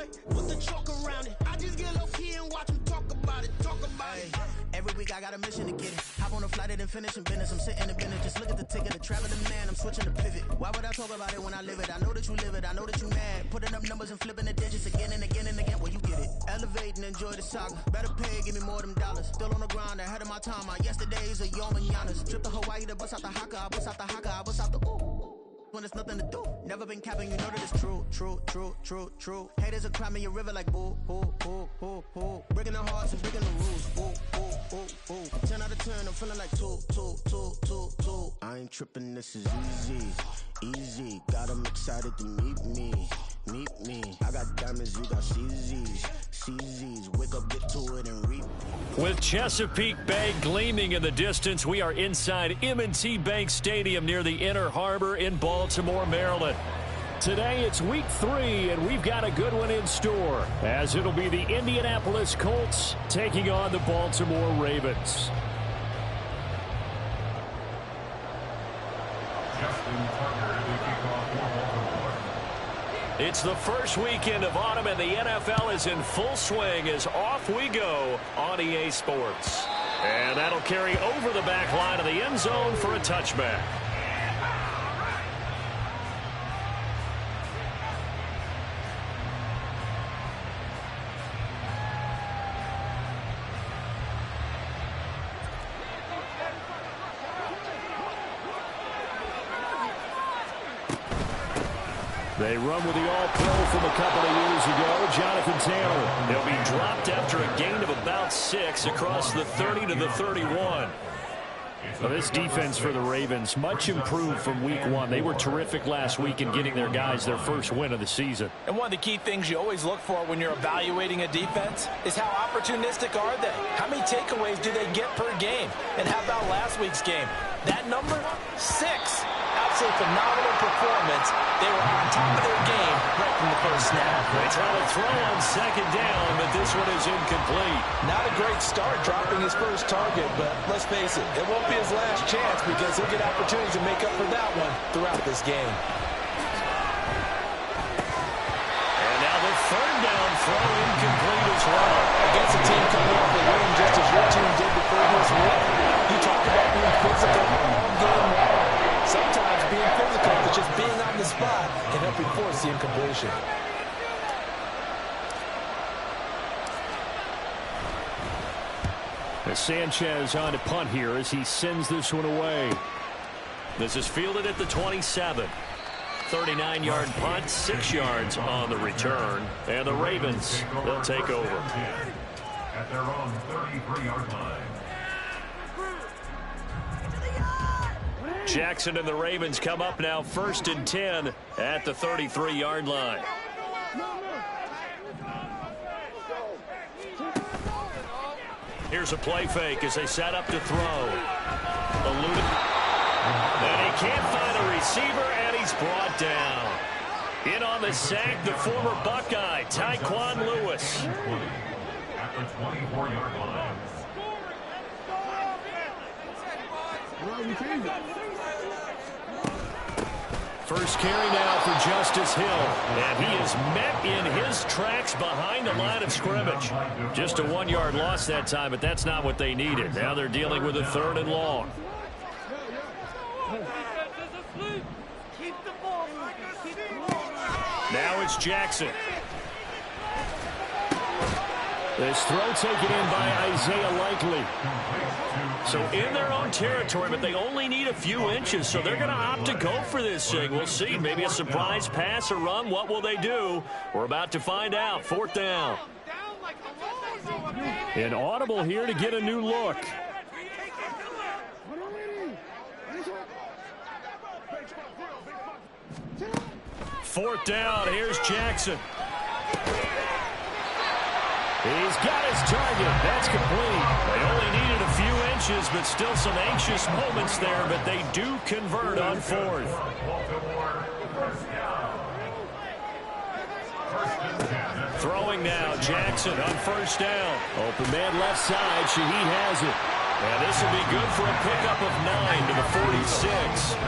boy, put the chalk around it. I just get low key and watch them talk about it. Every week I got a mission to get it. Hop on a flight and then finish in business. I'm sitting in business, just look at the ticket. A traveling man, I'm switching to pivot. Why would I talk about it when I live it? I know that you live it, I know that you mad. Putting up numbers and flipping the digits again and again and again. Well, you get it. Elevate and enjoy the saga. Better pay, give me more of them dollars. Still on the grind, ahead of my time. My yesterdays are your mananas. Trip to Hawaii to bust out the haka. I bust out the haka, I bust out the ooh. When there's nothing to do. Never been capping, you know that it's true, true, true, true, true. Haters are climbing your river like boo, boo, boo, boo, boo. Breaking the hearts and breaking the rules, boo, boo, boo, boo. 10 out of 10, I'm feeling like 2, 2, 2, 2, 2. I ain't tripping, this is easy, easy. Got 'em excited to meet me, meet me. I got diamonds, you got CZs, CZs. Wake up, get to it, and reap. With Chesapeake Bay gleaming in the distance, we are inside M&T Bank Stadium near the Inner Harbor in Baltimore, Maryland. Today it's week 3, and we've got a good one in store, as it'll be the Indianapolis Colts taking on the Baltimore Ravens. It's the first weekend of autumn, and the NFL is in full swing as off we go on EA Sports. And that'll carry over the back line of the end zone for a touchback. They run with the all-pro from a couple of years ago, Jonathan Taylor. He'll be dropped after a gain of about 6 across the 30 to the 31. Well, this defense for the Ravens, much improved from week 1. They were terrific last week in getting their guys their first win of the season. And one of the key things you always look for when you're evaluating a defense is how opportunistic are they? How many takeaways do they get per game? And how about last week's game? That number? 6. Absolutely phenomenal performance. They were on top of their game right from the first snap. They try to throw on second down, but this one is incomplete. Not a great start dropping his first target, but let's face it, it won't be his last chance because he'll get opportunities to make up for that one throughout this game. And now the third down throw incomplete as well. Against a team coming off the win just as your team did the previous week. You talked about being physical all game long. Sometimes being physical is just being on the spot can help you force the incompletion. As Sanchez on to punt here as he sends this one away. This is fielded at the 27. 39-yard punt, 6 yards on the return. And the Ravens, they'll take over. At their own 33-yard line. Jackson and the Ravens come up now 1st and 10 at the 33-yard line. Here's a play fake as they set up to throw. Eluded. And he can't find a receiver, and he's brought down. In on the sack, the former Buckeye, Tyquan Lewis. At the 24-yard line. First carry now for Justice Hill, and he is met in his tracks behind the line of scrimmage. Just a 1-yard loss that time, but that's not what they needed. Now they're dealing with a 3rd and long. Now it's Jackson. This throw taken in by Isaiah Likely. So in their own territory, but they only need a few inches, so they're going to opt to go for this thing. We'll see. Maybe a surprise pass or run. What will they do? We're about to find out. 4th down. An audible here to get a new look. 4th down. Here's Jackson. He's got his target. That's complete. They only needed a few inches, but still some anxious moments there, but they do convert on 4th. Throwing now, Jackson on 1st down. Open man left side. Shaheed has it. And this will be good for a pickup of 9 to the 46.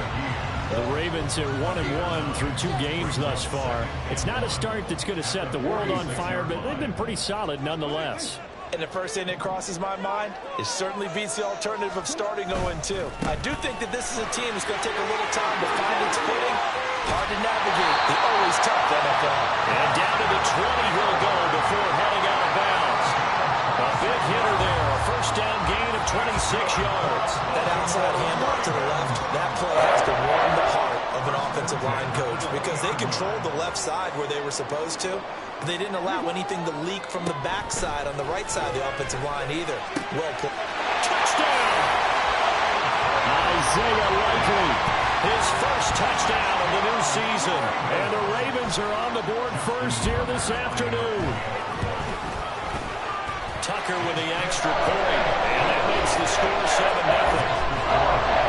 The Ravens are 1-1 through 2 games thus far. It's not a start that's going to set the world on fire, but they've been pretty solid nonetheless. And the first thing that crosses my mind, it certainly beats the alternative of starting 0-2. I do think that this is a team that's going to take a little time to find its footing. Hard to navigate the always tough NFL. And down to the 20 he'll go before heading out of bounds. A big hitter there, a first down gain of 26 yards. That outside handoff to the left, that play has to warm the heart of an offensive line coach because they controlled the left side where they were supposed to. But they didn't allow anything to leak from the backside on the right side of the offensive line either. Well put. Touchdown! Isaiah Likely, his first touchdown of the new season. And the Ravens are on the board first here this afternoon. Tucker with the extra point, and that makes the score 7-0.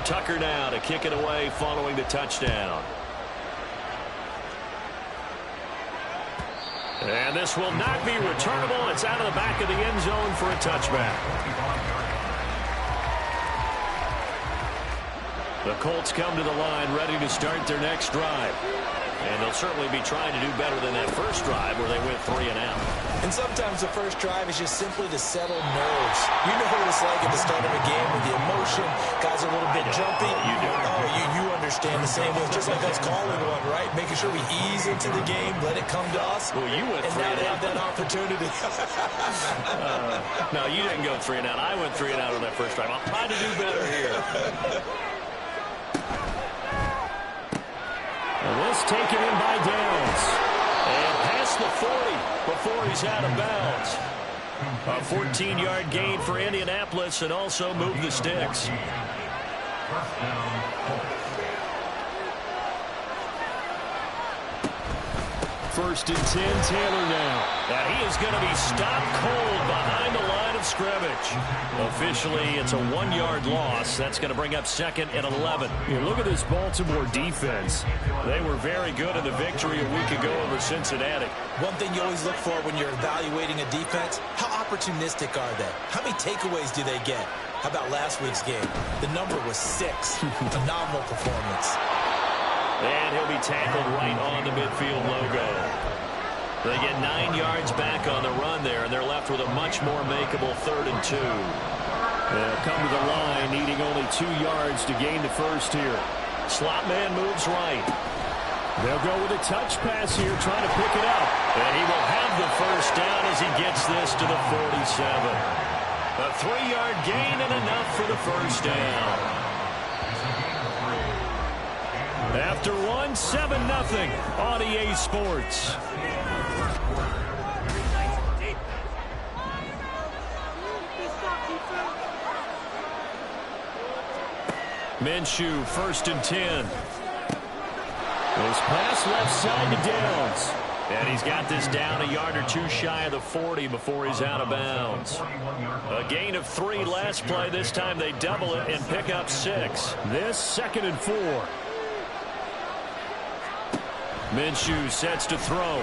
Tucker now to kick it away following the touchdown. And this will not be returnable. It's out of the back of the end zone for a touchback. The Colts come to the line ready to start their next drive. And they'll certainly be trying to do better than that first drive where they went 3 and out. And sometimes the first drive is just simply to settle nerves. You know what it's like at the start of a game with the emotion. Guys are a little bit jumpy. You do. Oh, you understand the same way. Just like us calling one, right? Making sure we ease into the game, let it come to us. Well, you went 3 and out. And now they have that opportunity. No, you didn't go 3 and out. I went 3 and out on that first drive. I'll try to do better here. And this taken in by Downs. And past the 40 before he's out of bounds. A 14-yard gain for Indianapolis and also move the sticks. First and 10, Taylor now. And he is going to be stopped cold behind the line of scrimmage. Officially, it's a 1-yard loss. That's going to bring up 2nd and 11. You look at this Baltimore defense. They were very good in the victory a week ago over Cincinnati. One thing you always look for when you're evaluating a defense, how opportunistic are they? How many takeaways do they get? How about last week's game? The number was 6. Phenomenal performance. And he'll be tackled right on the midfield logo. They get 9 yards back on the run there, and they're left with a much more makeable 3rd and 2. They'll come to the line, needing only 2 yards to gain the first here. Slot man moves right. They'll go with a touch pass here, trying to pick it up. And he will have the first down as he gets this to the 47. A 3-yard gain and enough for the first down. After 7-0 on EA Sports. Minshew, 1st and 10. Goes pass left side to Downs. And he's got this down a yard or 2 shy of the 40 before he's out of bounds. A gain of 3 last play. This time they double it and pick up 6. This 2nd and 4. Minshew sets to throw.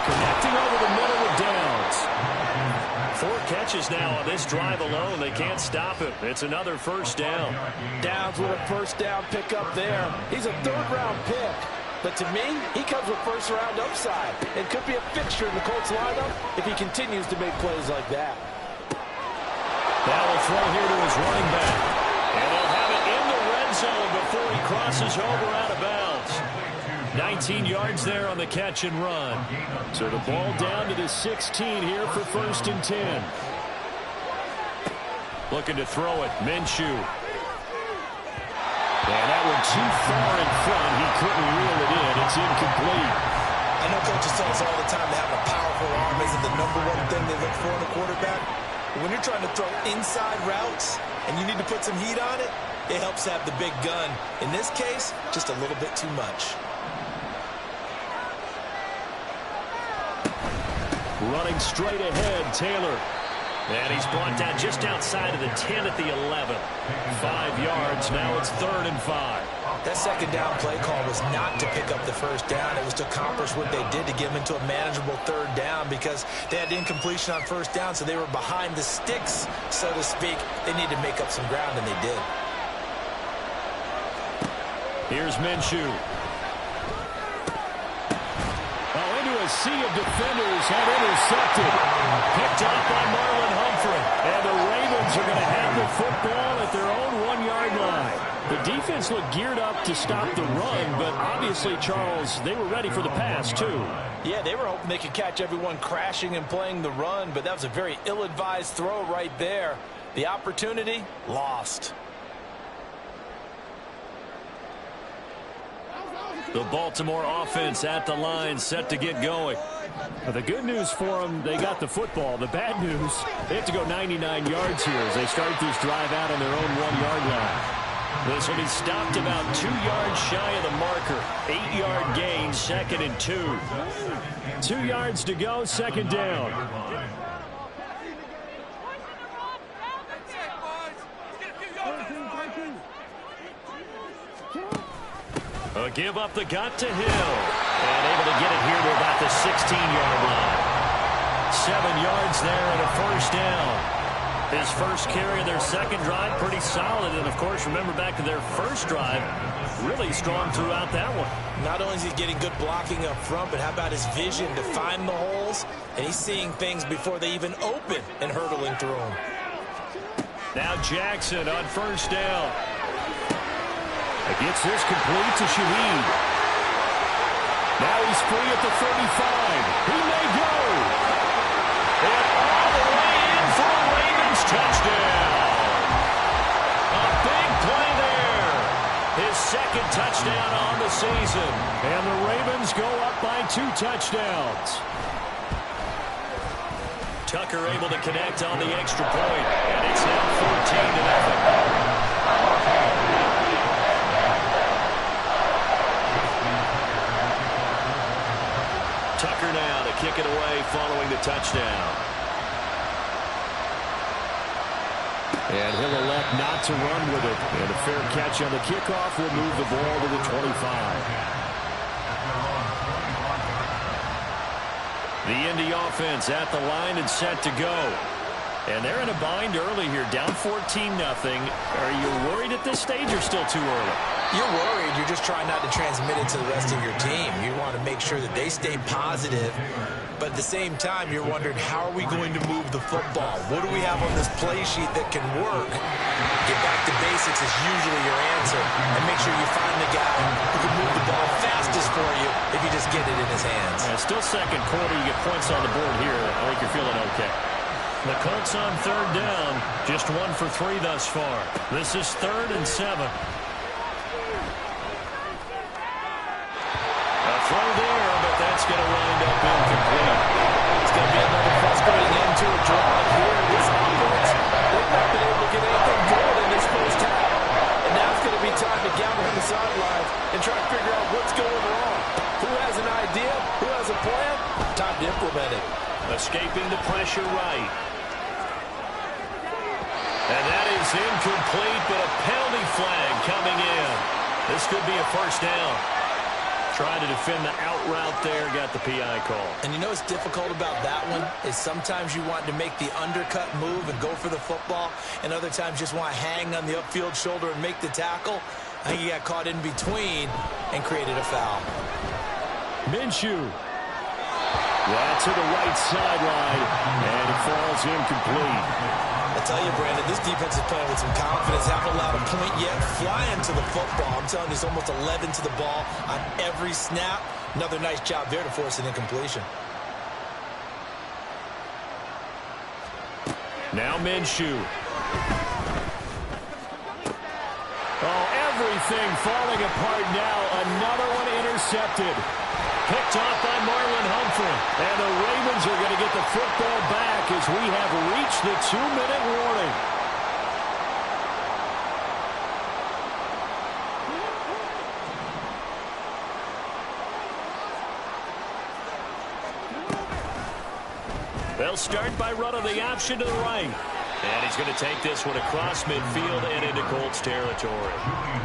Connecting over the middle with Downs. 4 catches now on this drive alone. They can't stop him. It's another first down. Downs with a first down pickup there. He's a 3rd-round pick. But to me, he comes with first-round upside and could be a fixture in the Colts lineup if he continues to make plays like that. That will throw here to his running back. And they'll have it in the red zone before he crosses over out of bounds. 19 yards there on the catch and run. So the ball down to the 16 here for 1st and 10. Looking to throw it, Minshew. And that one too far in front. He couldn't reel it in. It's incomplete. I know coaches tell us all the time to have a powerful arm isn't the #1 thing they look for in a quarterback. But when you're trying to throw inside routes and you need to put some heat on it, it helps have the big gun. In this case, just a little bit too much. Running straight ahead, Taylor. And he's brought down just outside of the 10 at the 11. 5 yards. Now it's 3rd and 5. That second down play call was not to pick up the first down. It was to accomplish what they did to get them into a manageable 3rd down because they had incompletion on first down, so they were behind the sticks, so to speak. They needed to make up some ground, and they did. Here's Minshew. Oh, into a sea of defenders and intercepted. Picked off by Marlon Humphrey. And the Ravens are going to have the football at their own 1-yard line. The defense looked geared up to stop the run, but obviously, Charles, they were ready for the pass, too. Yeah, they were hoping they could catch everyone crashing and playing the run, but that was a very ill-advised throw right there. The opportunity, lost. The Baltimore offense at the line, set to get going. Well, the good news for them, they got the football. The bad news, they have to go 99 yards here as they start this drive out on their own 1-yard line. This will be stopped about 2 yards shy of the marker. 8-yard gain, 2nd and 2. 2 yards to go, 2nd down. A give up the gut to Hill. And able to get it here to about the 16-yard line. 7 yards there and a first down. His first carry of their second drive, pretty solid. And, of course, remember back to their first drive, really strong throughout that one. Not only is he getting good blocking up front, but how about his vision to find the holes? And he's seeing things before they even open and hurdling through them. Now Jackson on first down. Gets this complete to Shaheed. Now he's free at the 35. He may go. And all the way in for a Ravens touchdown. A big play there. His second touchdown on the season. And the Ravens go up by 2 touchdowns. Tucker able to connect on the extra point. And it's now 14-0. Tucker now to kick it away following the touchdown. And he'll elect not to run with it. And a fair catch on the kickoff will move the ball to the 25. The Indy offense at the line and set to go. And they're in a bind early here, down 14-0. Are you worried at this stage or still too early? You're worried. You're just trying not to transmit it to the rest of your team. You want to make sure that they stay positive. But at the same time, you're wondering, how are we going to move the football? What do we have on this play sheet that can work? Get back to basics is usually your answer. And make sure you find the guy who can move the ball fastest for you if you just get it in his hands. Yeah, still second quarter. You get points on the board here. I think you're feeling okay. The Colts on third down. Just 1 for 3 thus far. This is 3rd and 7. Throw there, but that's going to wind up incomplete. It's going to be another frustrating end to a drive here. This offense, they've not been able to get anything good in this first half. And now it's going to be time to gather on the sidelines and try to figure out what's going wrong. Who has an idea? Who has a plan? Time to implement it. Escaping the pressure right. And that is incomplete, but a penalty flag coming in. This could be a first down. Trying to defend the out route there, got the PI call. And you know what's difficult about that one is sometimes you want to make the undercut move and go for the football, and other times just want to hang on the upfield shoulder and make the tackle. I think he got caught in between and created a foul. Minshew. Right to the right sideline, and it falls incomplete. I tell you, Brandon, this defense is playing with some confidence. Haven't allowed a point yet. Flying to the football. I'm telling you, it's almost 11 to the ball on every snap. Another nice job there to force an incompletion. Now Minshew. Oh, everything falling apart now. Another one intercepted. Picked off by Marlon Humphrey. And the Ravens are going to get the football back as we have reached the 2-minute warning. They'll start by running the option to the right. And he's going to take this one across midfield and into Colts territory.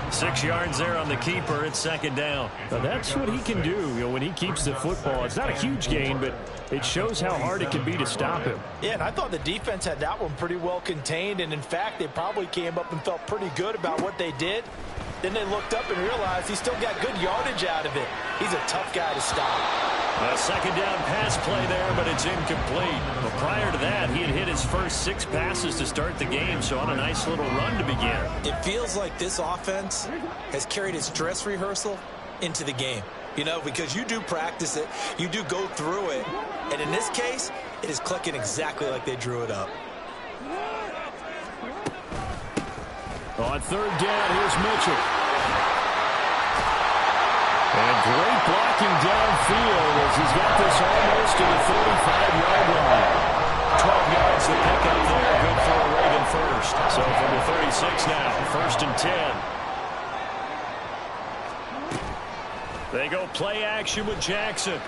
6 yards there on the keeper. It's second down. Now that's what he can do, when he keeps the football. It's not a huge gain, but it shows how hard it can be to stop him. Yeah, and I thought the defense had that one pretty well contained, and in fact, they probably came up and felt pretty good about what they did. Then they looked up and realized he still got good yardage out of it. He's a tough guy to stop. A second down pass play there, but it's incomplete. But prior to that, he had hit his first 6 passes to start the game, so on a nice little run to begin. It feels like this offense has carried its dress rehearsal into the game. Because you do practice it, you do go through it, and in this case, it is clicking exactly like they drew it up. On third down, here's Mitchell. And great blocking downfield as he's got this almost to the 35-yard line. 12 yards to pick up there. Good for a Raven first. So from the 36 now, first and 10. They go play action with Jackson.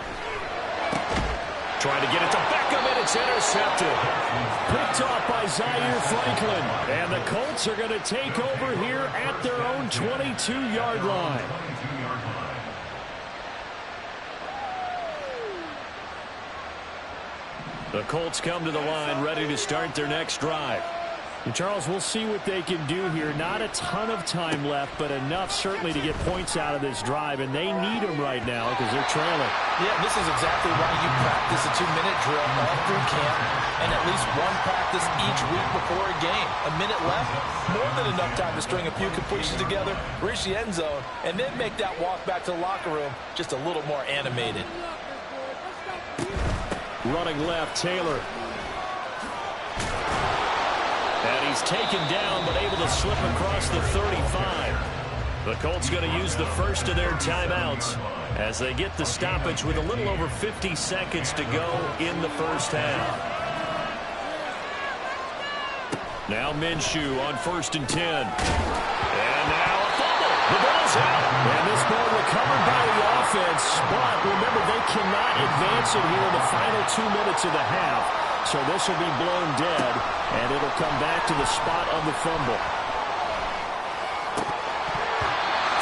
Trying to get it to Beckham, and it's intercepted. Picked off by Zaire Franklin. And the Colts are going to take over here at their own 22-yard line. The Colts come to the line, ready to start their next drive. And Charles, we'll see what they can do here. Not a ton of time left, but enough certainly to get points out of this drive, and they need them right now because they're trailing. Yeah, this is exactly why you practice a 2-minute drill all through camp and at least one practice each week before a game. A minute left, more than enough time to string a few completions together, reach the end zone, and then make that walk back to the locker room just a little more animated. Running left, Taylor. And he's taken down, but able to slip across the 35. The Colts going to use the first of their timeouts as they get the stoppage with a little over 50 seconds to go in the first half. Now Minshew on first and 10. And now a fumble. The ball's out. And this ball recovered by the offense. But remember, they cannot advance it here in the final 2 minutes of the half. So this will be blown dead, and it'll come back to the spot of the fumble.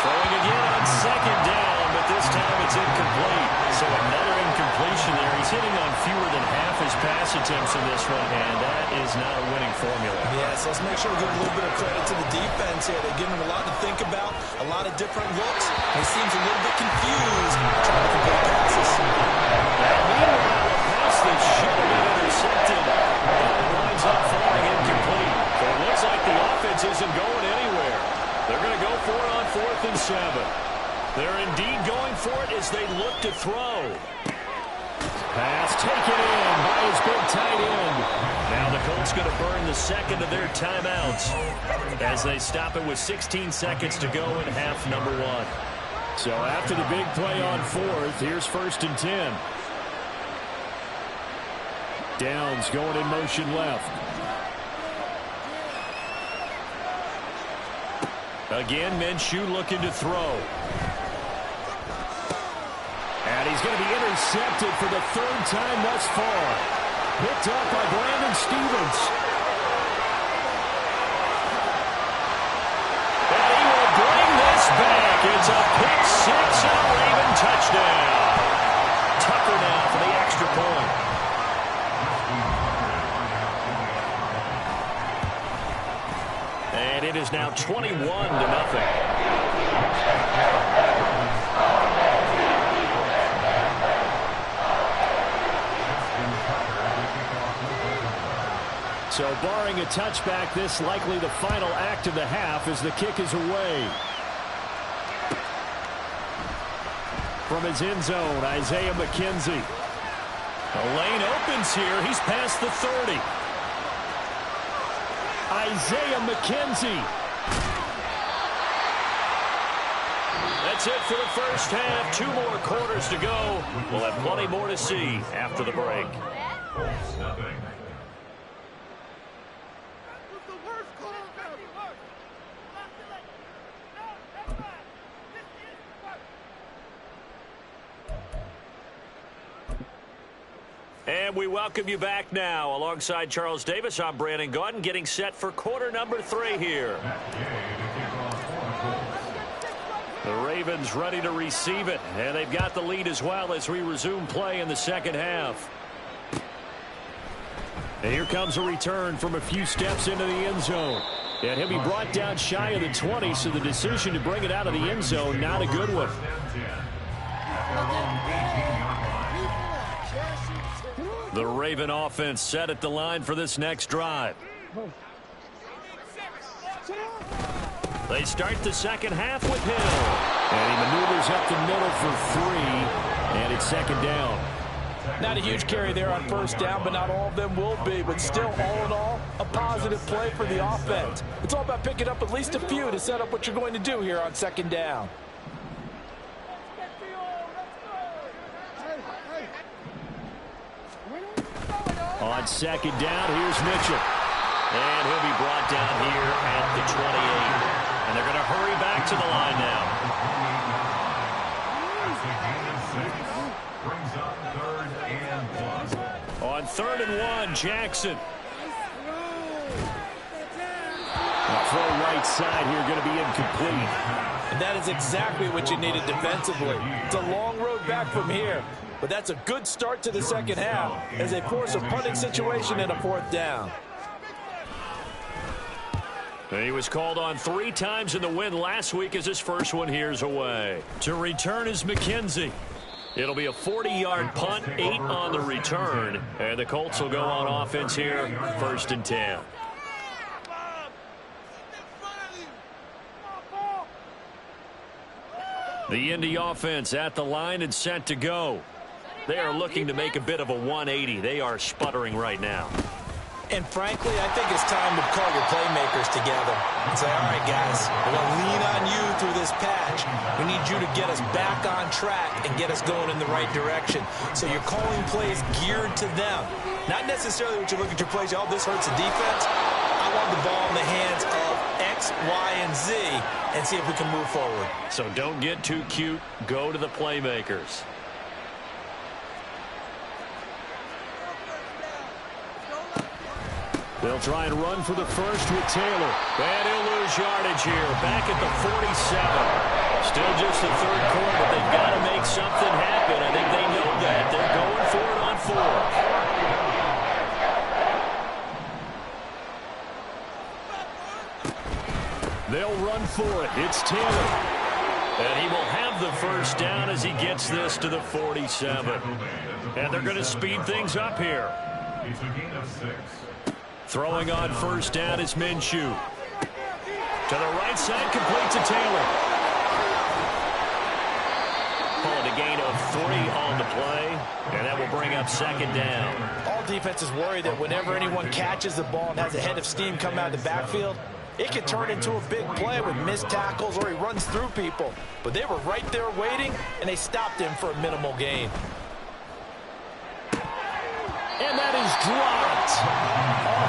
Throwing again on second down, but this time it's incomplete. So another incompletion there. He's hitting on fewer than half his pass attempts in this one, and that is not a winning formula. Yes, let's make sure we give a little bit of credit to the defense here. They're giving him a lot to think about, a lot of different looks. He seems a little bit confused trying to complete passes. Meanwhile, a pass that should have been intercepted winds up falling incomplete. So it looks like the offense isn't going anywhere. They're going to go for it on 4th and 7. They're indeed going for it as they look to throw. Pass taken in by his big tight end. Now the Colts going to burn the second of their timeouts as they stop it with 16 seconds to go in half number 1. So after the big play on 4th, here's first and 10. Downs going in motion left. Again, Minshew looking to throw. And he's going to be intercepted for the 3rd time thus far. Picked up by Brandon Stevens. And he will bring this back. It's a pick 6 and a Raven touchdown. Tucker now for the extra point. And it is now 21-0. So barring a touchback, this likely the final act of the half as the kick is away. From his end zone, Isaiah McKenzie. The lane opens here. He's past the 30. Isaiah McKenzie. That's it for the first half. 2 more quarters to go. We'll have plenty more to see after the break. And we welcome you back now. Alongside Charles Davis, I'm Brandon Gaudin, getting set for quarter number 3 here. The Ravens ready to receive it, and they've got the lead as well as we resume play in the second half. And here comes a return from a few steps into the end zone. And he'll be brought down shy of the 20, so the decision to bring it out of the end zone, not a good one. The Raven offense set at the line for this next drive. They start the second half with Hill. And he maneuvers up the middle for 3, and it's second down. Not a huge carry there on first down, but not all of them will be. But still, all in all, a positive play for the offense. It's all about picking up at least a few to set up what you're going to do here on second down. On second down, here's Mitchell. And he'll be brought down here at the 28. And they're going to hurry back to the line now. On 3rd and 1, Jackson. Throw right side here going to be incomplete. And that is exactly what you needed defensively. It's a long road back from here. But that's a good start to the second half as they force a punting situation and a 4th down. And he was called on 3 times in the win last week as his first one here's away. To return is McKenzie. It'll be a 40-yard punt, 8 on the return. And the Colts will go on offense here, 1st and 10. The Indy offense at the line and set to go. They are looking to make a bit of a 180. They are sputtering right now. And frankly, I think it's time to call your playmakers together and say, all right, guys, we're going to lean on you through this patch. We need you to get us back on track and get us going in the right direction. So you're calling plays geared to them. Not necessarily what you look at your plays, oh, this hurts the defense. I want the ball in the hands of X, Y, and Z and see if we can move forward. So don't get too cute. Go to the playmakers. They'll try and run for the first with Taylor. And he'll lose yardage here. Back at the 47. Still just the 3rd quarter, but they've got to make something happen. I think they know that. They're going for it on 4. They'll run for it. It's Taylor. And he will have the first down as he gets this to the 47. And they're going to speed things up here. It's a gain of 6. Throwing on first down is Minshew. To the right side, complete to Taylor. Call it a gain of 3 on the play, and that will bring up second down. All defenses worry that whenever anyone catches the ball and has a head of steam come out of the backfield, it can turn into a big play with missed tackles or he runs through people. But they were right there waiting, and they stopped him for a minimal gain. And that is dropped.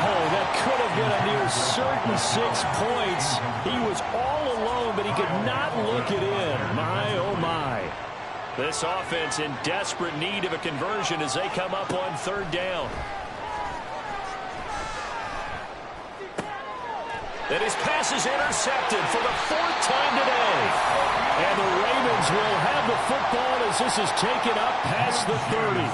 Oh, that could have been a near certain 6 points. He was all alone, but he could not look it in. My, oh, my. This offense in desperate need of a conversion as they come up on 3rd down. And his pass is intercepted for the 4th time today. And the Ravens will have the football as this is taken up past the 30.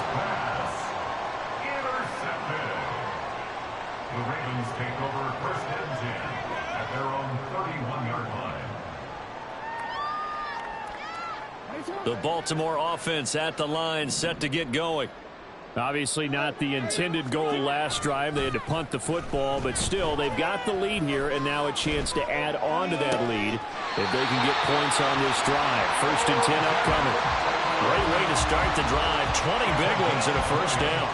The Ravens take over 1st and 10 at their own 31-yard line. The Baltimore offense at the line, set to get going. Obviously not the intended goal last drive. They had to punt the football, but still, they've got the lead here, and now a chance to add on to that lead if they can get points on this drive. 1st and 10 upcoming. Great way to start the drive. 20 big ones and a first down.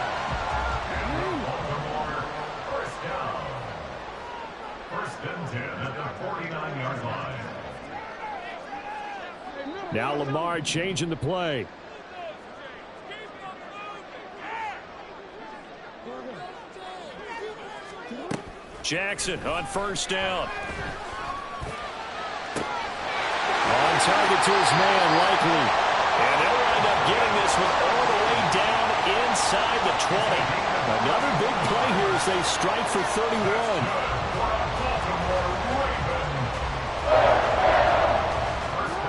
Now Lamar changing the play. Jackson on first down. On target to his man, likely. And they'll wind up getting this one all the way down inside the 20. Another big play here as they strike for 31.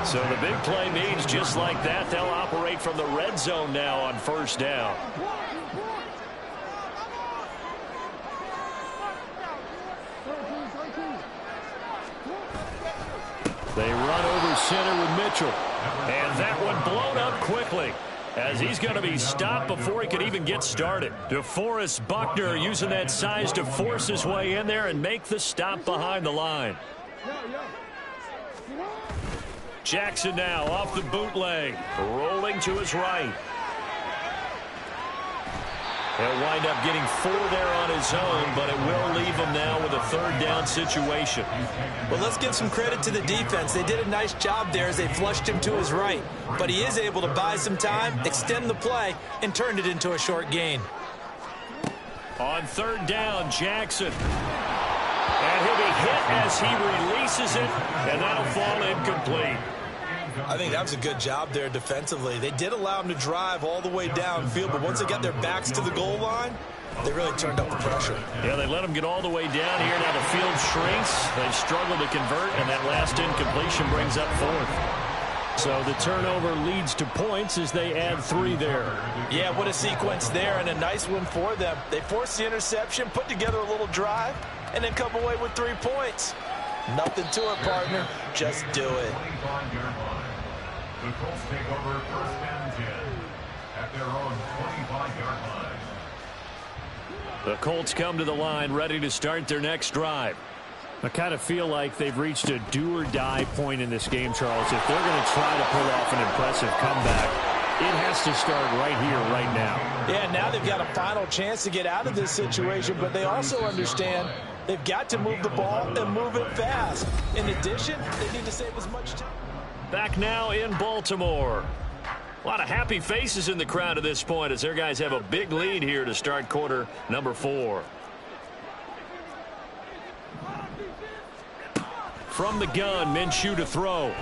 So the big play means just like that, they'll operate from the red zone now on first down. They run over center with Mitchell. And that one blown up quickly, as he's going to be stopped before he can even get started. DeForest Buckner using that size to force his way in there and make the stop behind the line. Jackson now off the bootleg, rolling to his right. He'll wind up getting 4 there on his own, but it will leave him now with a third down situation. Well, let's give some credit to the defense. They did a nice job there as they flushed him to his right. But he is able to buy some time, extend the play, and turn it into a short gain. On third down, Jackson. And he'll be hit as he releases it, and that'll fall incomplete. I think that was a good job there defensively. They did allow him to drive all the way downfield, but once they got their backs to the goal line, they really turned up the pressure. Yeah, they let him get all the way down here. Now the field shrinks. They've struggled to convert, and that last incompletion brings up 4th. So the turnover leads to points as they add 3 there. Yeah, what a sequence there, and a nice one for them. They forced the interception, put together a little drive, and then come away with 3 points. Nothing to it, partner. Just do it. The Colts take over first and 10 at their own 25-yard line. The Colts come to the line ready to start their next drive. I kind of feel like they've reached a do-or-die point in this game, Charles. If they're going to try to pull off an impressive comeback, it has to start right here, right now. Yeah, now they've got a final chance to get out of this situation, but they also understand they've got to move the ball and move it fast. In addition, they need to save as much time. Back now in Baltimore. A lot of happy faces in the crowd at this point as their guys have a big lead here to start quarter number 4. From the gun, Minshew to throw.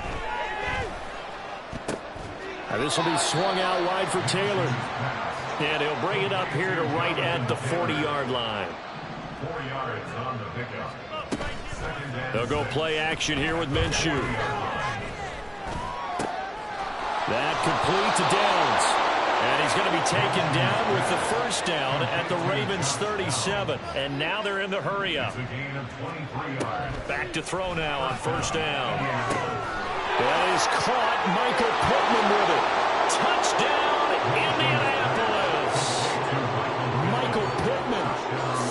Now this will be swung out wide for Taylor. And he'll bring it up here to right at the 40-yard line. 4 yards on the pickup. They'll go play action here with Minshew. That complete to Downs. And he's going to be taken down with the first down at the Ravens 37. And now they're in the hurry-up. Back to throw now on first down. That is caught. Michael Pittman with it. Touchdown, Indianapolis. Michael Pittman,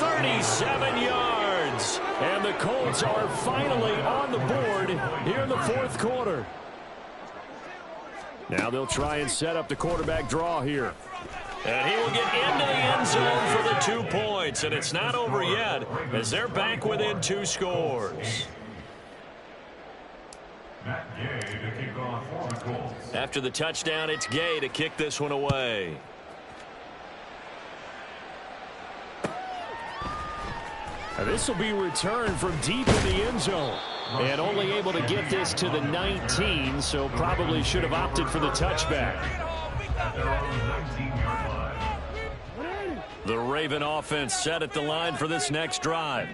37 yards. And the Colts are finally on the board here in the 4th quarter. Now they'll try and set up the quarterback draw here. And he will get into the end zone for the 2 points. And it's not over yet as they're back within 2 scores. After the touchdown, it's Gay to kick this one away. Now this will be returned from deep in the end zone. And only able to get this to the 19, so probably should have opted for the touchback. The Raven offense set at the line for this next drive.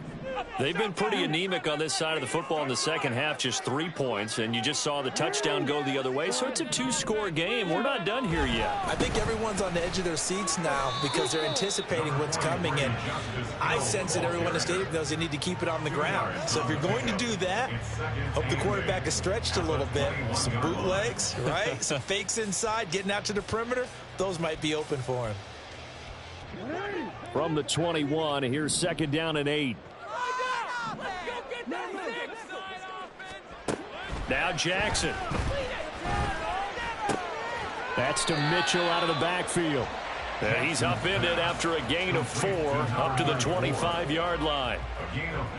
They've been pretty anemic on this side of the football in the second half, just 3 points, and you just saw the touchdown go the other way, so it's a 2-score game. We're not done here yet. I think everyone's on the edge of their seats now because they're anticipating what's coming, and I sense that everyone in the stadium knows they need to keep it on the ground. So if you're going to do that, hope the quarterback is stretched a little bit. Some bootlegs, right? Some fakes inside, getting out to the perimeter. Those might be open for him. From the 21, here's second down and 8. Now Jackson. That's to Mitchell out of the backfield. And he's upended after a gain of 4 up to the 25-yard line.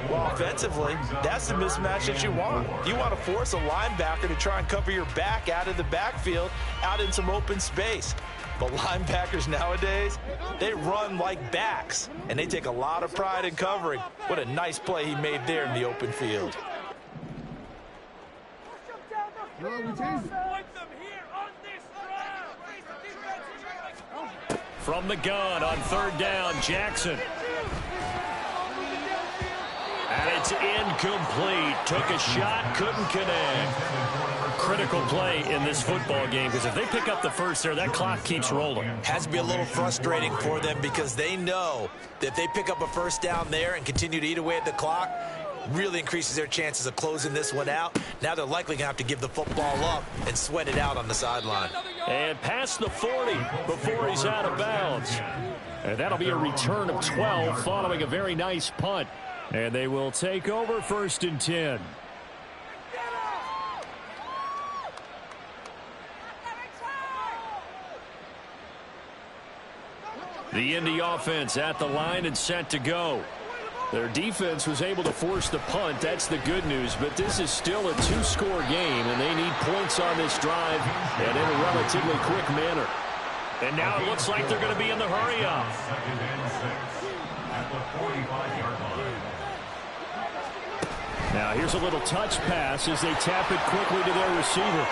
Well, offensively, that's the mismatch that you want. You want to force a linebacker to try and cover your back out of the backfield, out in some open space. But linebackers nowadays, they run like backs, and they take a lot of pride in covering. What a nice play he made there in the open field. From the gun on third down, Jackson. And it's incomplete. Took a shot, couldn't connect. Critical play in this football game, because if they pick up the first there, that clock keeps rolling. Has to be a little frustrating for them, because they know that if they pick up a first down there and continue to eat away at the clock, really increases their chances of closing this one out. Now they're likely going to have to give the football up and sweat it out on the sideline. And past the 40 before he's out of bounds. And that'll be a return of 12 following a very nice punt. And they will take over 1st and 10. The Indy offense at the line and set to go. Their defense was able to force the punt. That's the good news. But this is still a 2-score game, and they need points on this drive and in a relatively quick manner. And now it looks like they're going to be in the hurry-up. Now here's a little touch pass as they tap it quickly to their receiver.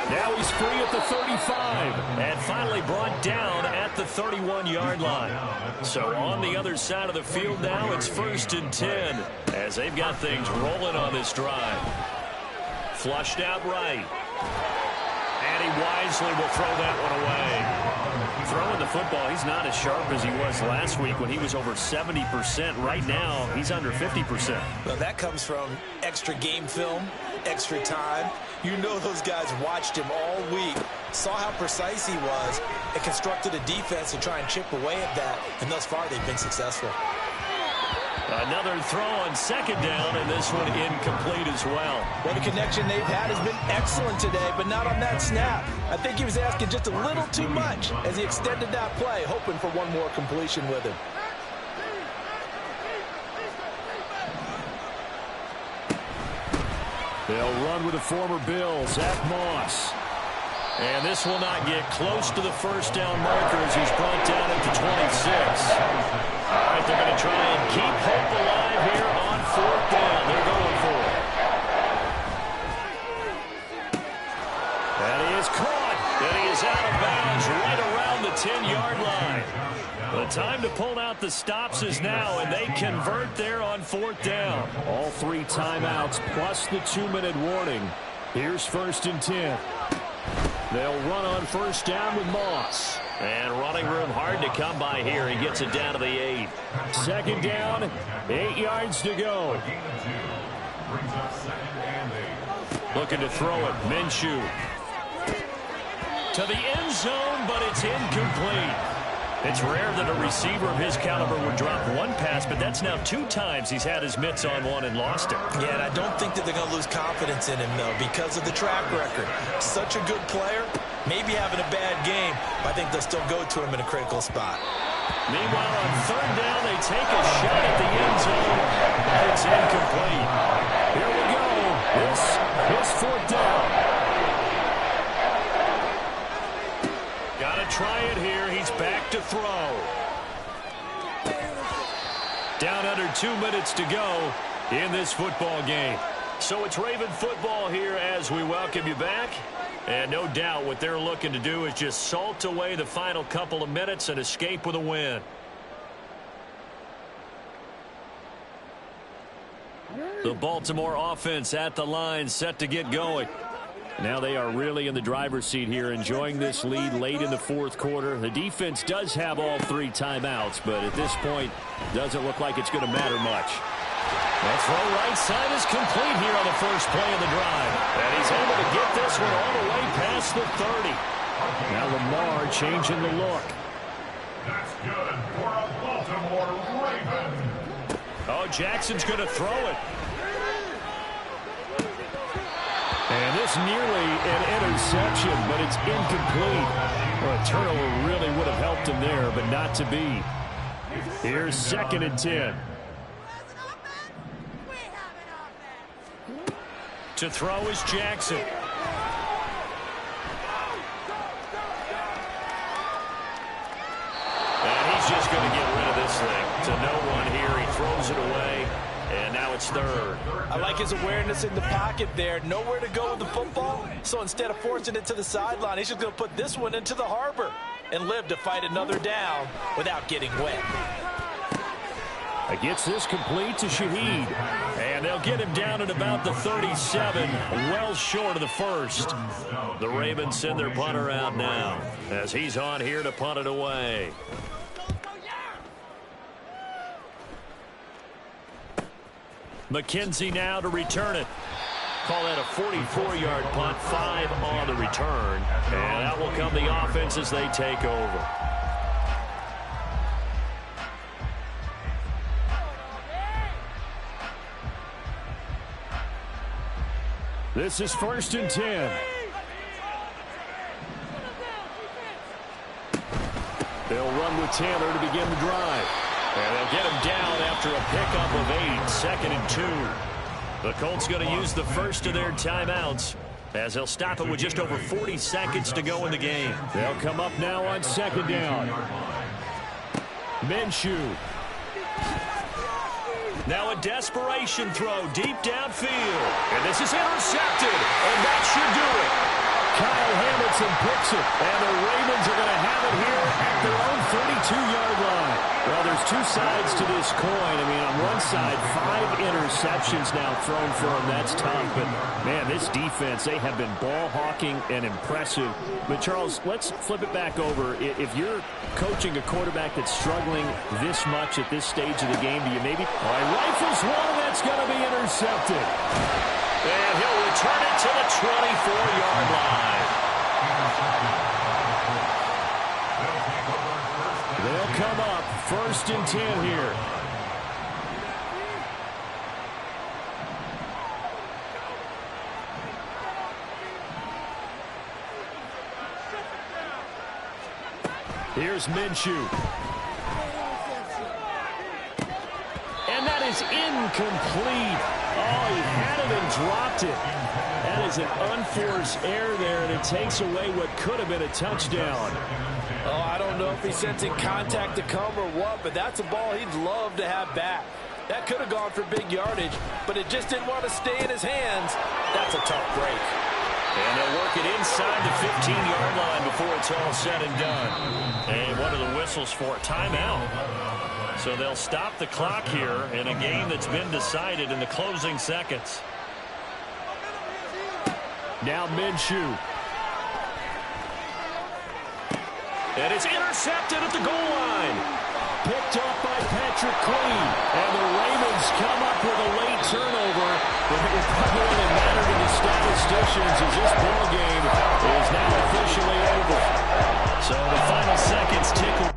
Now he's free at the 35 and finally brought down at the 31-yard line. So on the other side of the field now, it's 1st and 10 as they've got things rolling on this drive. Flushed out right. And he wisely will throw that one away. Throwing the football, he's not as sharp as he was last week when he was over 70%. Right now, he's under 50%. Well, that comes from extra game film, extra time. You know those guys watched him all week, saw how precise he was, and constructed a defense to try and chip away at that. And thus far, they've been successful. Another throw on 2nd down, and this one incomplete as well. Well, the connection they've had has been excellent today, but not on that snap. I think he was asking just a little too much as he extended that play, hoping for one more completion with him. They'll run with the former Bill, Zach Moss. And this will not get close to the first down marker as he's brought down at the 26. All right, they're going to try and keep hope alive here on 4th down. They're going for it. And he is caught. And he is out of bounds right around the 10-yard line. The time to pull out the stops is now, and they convert there on 4th down. All 3 timeouts plus the 2-minute warning. Here's 1st and 10. They'll run on 1st down with Moss. And running room hard to come by here. He gets it down to the 8. 2nd down, 8 yards to go. Looking to throw it. Minshew. To the end zone, but it's incomplete. It's rare that a receiver of his caliber would drop one pass, but that's now 2 times he's had his mitts on one and lost it. Yeah, and I don't think that they're going to lose confidence in him, though, because of the track record. Such a good player, maybe having a bad game, but I think they'll still go to him in a critical spot. Meanwhile, on 3rd down, they take a shot at the end zone. It's incomplete. Here we go. This is 4th down. Try it here. He's back to throw. Down under 2 minutes to go in this football game. So it's Raven football here as we welcome you back. And no doubt what they're looking to do is just salt away the final couple of minutes and escape with a win. The Baltimore offense at the line, set to get going. Now they are really in the driver's seat here, enjoying this lead late in the 4th quarter. The defense does have all 3 timeouts, but at this point, doesn't look like it's going to matter much. That throw right side is complete here on the first play of the drive. And he's able to get this one all the way past the 30. Now Lamar changing the look. That's good for a Baltimore Raven. Oh, Jackson's going to throw it. And this nearly an interception, but it's incomplete. Well, a turnover really would have helped him there, but not to be. Here's 2nd and 10. To throw is Jackson. And he's just going to get rid of this thing. To no one here. He throws it away. And now it's 3rd. I like his awareness in the pocket there. Nowhere to go with the football. So instead of forcing it to the sideline, he's just going to put this one into the harbor. and live to fight another down without getting wet. Gets this complete to Shaheed. And they'll get him down at about the 37, well short of the first. The Ravens send their punter out now as he's on here to punt it away. McKenzie now to return it. Call that a 44-yard punt, 5 on the return. And that will come the offense as they take over. This is 1st and 10. They'll run with Taylor to begin the drive. And they'll get him down after a pickup of 8, 2nd and 2. The Colts going to use the first of their timeouts as they'll stop it with just over 40 seconds to go in the game. They'll come up now on 2nd down. Minshew. Now a desperation throw deep downfield. And this is intercepted. And that should do it. Kyle Hamilton picks it. And the Ravens are going to have it here at their own 32-yard line. Well, there's two sides to this coin. I mean, on one side, 5 interceptions now thrown for him. That's tough. But, man, this defense, they have been ball hawking and impressive. But, Charles, let's flip it back over. If you're coaching a quarterback that's struggling this much at this stage of the game, do you maybe rifles one that's going to be intercepted? And he'll return it to the 24-yard line. They'll come up 1st and 10 here. Here's Minshew. And that is incomplete. Oh, he had it and dropped it. That is an unforced error there, and it takes away what could have been a touchdown. Oh, I don't know if he's sensing contact to come or what, but that's a ball he'd love to have back. That could have gone for big yardage, but it just didn't want to stay in his hands. That's a tough break. And they'll work it inside the 15-yard line before it's all said and done. And what are the whistles for? Timeout. So they'll stop the clock here in a game that's been decided in the closing seconds. Now Minshew. And it's intercepted at the goal line. Picked up by Patrick Queen. And the Ravens come up with a late turnover. But it probably only mattered to the statisticians as this ball game is now officially over. So the final seconds tick